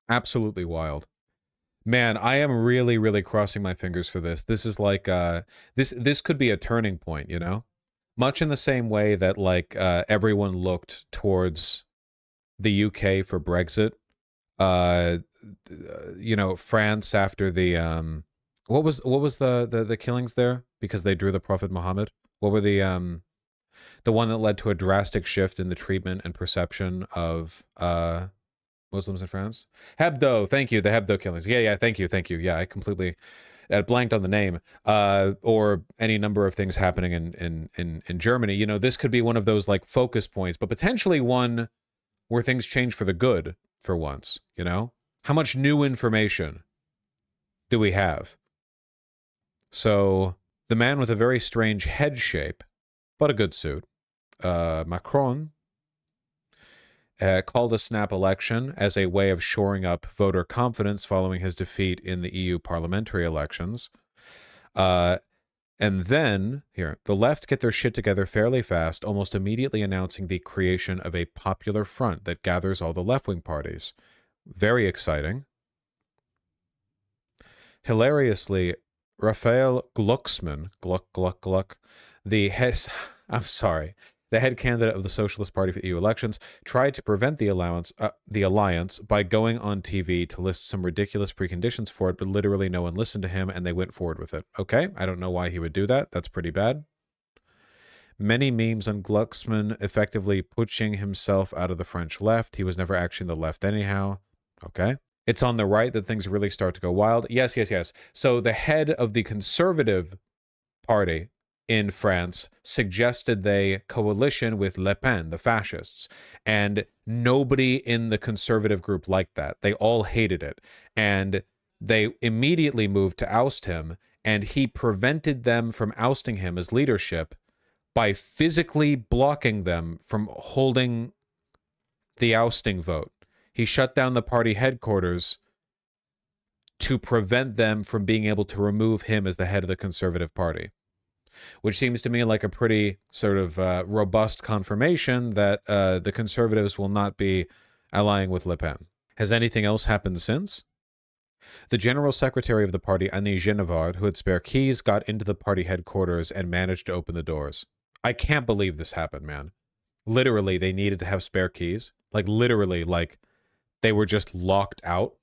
Absolutely wild. Man, I am really, really crossing my fingers for this. This is like this could be a turning point, you know? Much in the same way that like everyone looked towards the UK for Brexit. Uh you know, France after the what was the killings there because they drew the Prophet Muhammad? What were the one that led to a drastic shift in the treatment and perception of Muslims in France? Hebdo, thank you. The Hebdo killings. Yeah, yeah, thank you. Yeah, I completely blanked on the name. Or any number of things happening in Germany. You know, this could be one of those like focus points, but potentially one where things change for the good for once. You know, how much new information do we have? So the man with a very strange head shape, but a good suit, Macron, called a snap election as a way of shoring up voter confidence following his defeat in the EU parliamentary elections. Uh, and then, here, the left get their shit together fairly fast, almost immediately announcing the creation of a popular front that gathers all the left-wing parties. Very exciting. Hilariously, Raphael Glucksmann, the head, I'm sorry, the head candidate of the Socialist Party for EU elections, tried to prevent the alliance by going on TV to list some ridiculous preconditions for it, but literally no one listened to him and they went forward with it. Okay, I don't know why he would do that. That's pretty bad. Many memes on Glucksmann effectively pushing himself out of the French left. He was never actually in the left anyhow. Okay. It's on the right that things really start to go wild. Yes, yes, yes. So the head of the Conservative Party in France suggested they coalition with Le Pen, the fascists. And nobody in the conservative group liked that. They all hated it. And they immediately moved to oust him. And he prevented them from ousting him as leadership by physically blocking them from holding the ousting vote. He shut down the party headquarters to prevent them from being able to remove him as the head of the Conservative Party, which seems to me like a pretty sort of robust confirmation that the Conservatives will not be allying with Le Pen. Has anything else happened since? The general secretary of the party, Annie Genevard, who had spare keys, got into the party headquarters and managed to open the doors. I can't believe this happened, man. Literally, they needed to have spare keys. Like, literally, like, they were just locked out.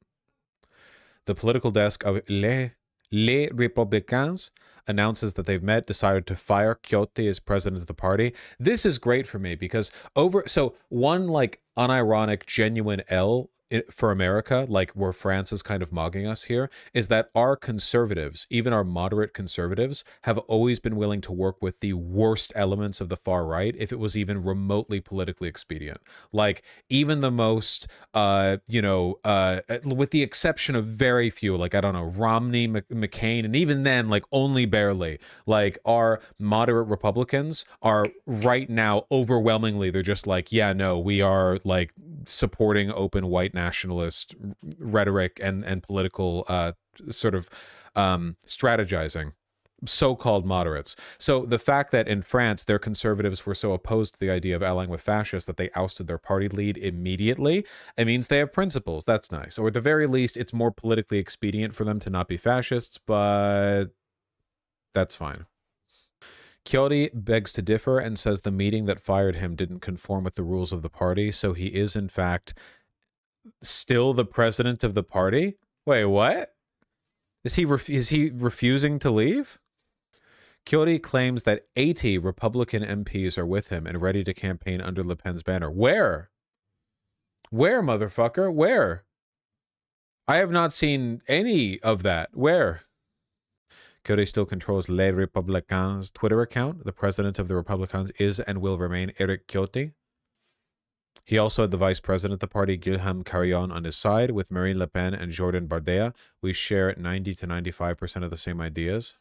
The political desk of Les Républicains announces that they've met, decided to fire Ciotti as president of the party. This is great for me because so one like unironic, genuine L for America, like where France is kind of mogging us here, is that our conservatives, even our moderate conservatives, have always been willing to work with the worst elements of the far right if it was even remotely politically expedient. Like even the most, with the exception of very few, like I don't know, Romney, McCain, and even then, like only barely, like our moderate Republicans are right now overwhelmingly, they're just like, yeah, no, we are like supporting open white nationalist rhetoric and political sort of strategizing, so-called moderates. So the fact that in France their conservatives were so opposed to the idea of allying with fascists that they ousted their party lead immediately, it means they have principles. That's nice. Or at the very least, it's more politically expedient for them to not be fascists, but that's fine. Ciotti begs to differ and says the meeting that fired him didn't conform with the rules of the party, so he is, in fact, still the president of the party? Wait, what? Is he refusing to leave? Ciotti claims that 80 Republican MPs are with him and ready to campaign under Le Pen's banner. Where? Where, motherfucker? Where? I have not seen any of that. Where? Ciotti still controls Les Républicains' Twitter account. The president of the Republicans is and will remain Eric Ciotti. He also had the vice president of the party, Guillaume Carillon, on his side. With Marine Le Pen and Jordan Bardella, we share 90 to 95% of the same ideas.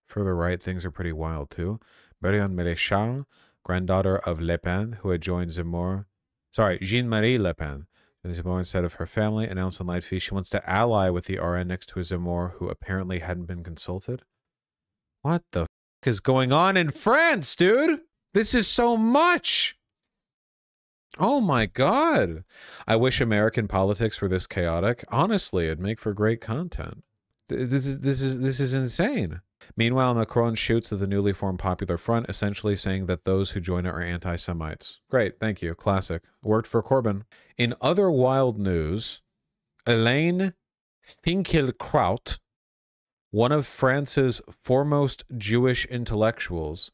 Further right, things are pretty wild, too. Marianne Maréchal, granddaughter of Le Pen, who had joined Zemmour. Sorry, Jean-Marie Le Pen. Zemmour, instead of her family, announced on live feed she wants to ally with the RN next to a Zemmour who apparently hadn't been consulted. What the f is going on in France, dude? This is so much! Oh my God. I wish American politics were this chaotic. Honestly, it'd make for great content. This is insane. Meanwhile, Macron shoots at the newly formed Popular Front, essentially saying that those who join it are anti-Semites. Great, thank you. Classic. Worked for Corbyn. In other wild news, Elaine Finkielkraut, one of France's foremost Jewish intellectuals,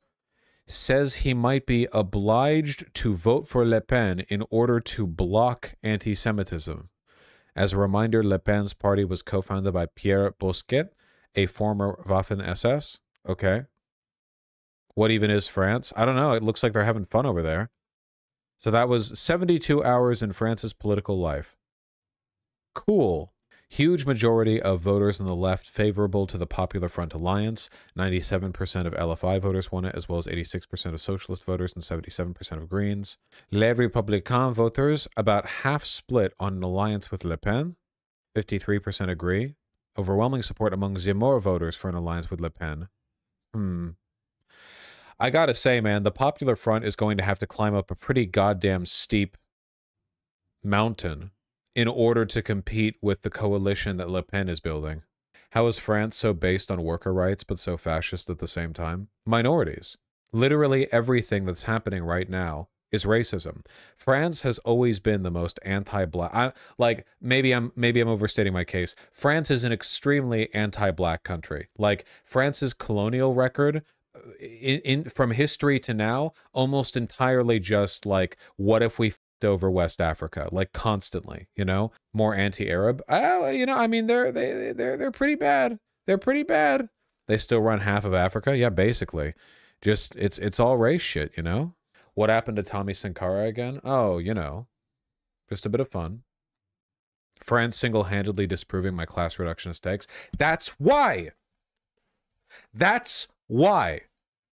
says he might be obliged to vote for Le Pen in order to block anti-Semitism. As a reminder, Le Pen's party was co-founded by Pierre Bousquet, a former Waffen-SS. Okay. What even is France? I don't know. It looks like they're having fun over there. So that was 72 hours in France's political life. Cool. Huge majority of voters on the left favorable to the Popular Front alliance. 97% of LFI voters won it, as well as 86% of socialist voters and 77% of Greens. Les Républicains voters, about half split on an alliance with Le Pen. 53% agree. Overwhelming support among Zemmour voters for an alliance with Le Pen. I gotta say, man, the Popular Front is going to have to climb up a pretty goddamn steep mountain in order to compete with the coalition that Le Pen is building. How is France so based on worker rights but so fascist at the same time? Minorities. Literally everything that's happening right now is racism. France has always been the most anti-black. Like, maybe I'm overstating my case. France is an extremely anti-black country. Like, France's colonial record from history to now, almost entirely just like, what if we over West Africa, like constantly, you know, more anti-Arab. You know, I mean, they're pretty bad. They're pretty bad. They still run half of Africa. Yeah, basically. Just it's all race shit, you know. What happened to Tommy Sankara again? Oh, you know, just a bit of fun. France single-handedly disproving my class reductionist takes. That's why. That's why.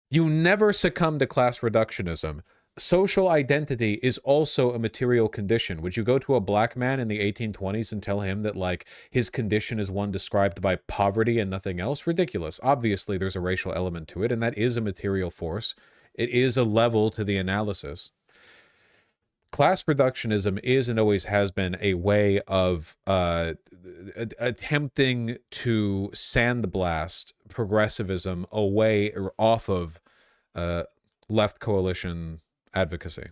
You never succumb to class reductionism. Social identity is also a material condition. Would you go to a black man in the 1820s and tell him that, like, his condition is one described by poverty and nothing else? Ridiculous. Obviously, there's a racial element to it, and that is a material force. It is a level to the analysis. Class reductionism is and always has been a way of attempting to sandblast progressivism away or off of left coalition advocacy.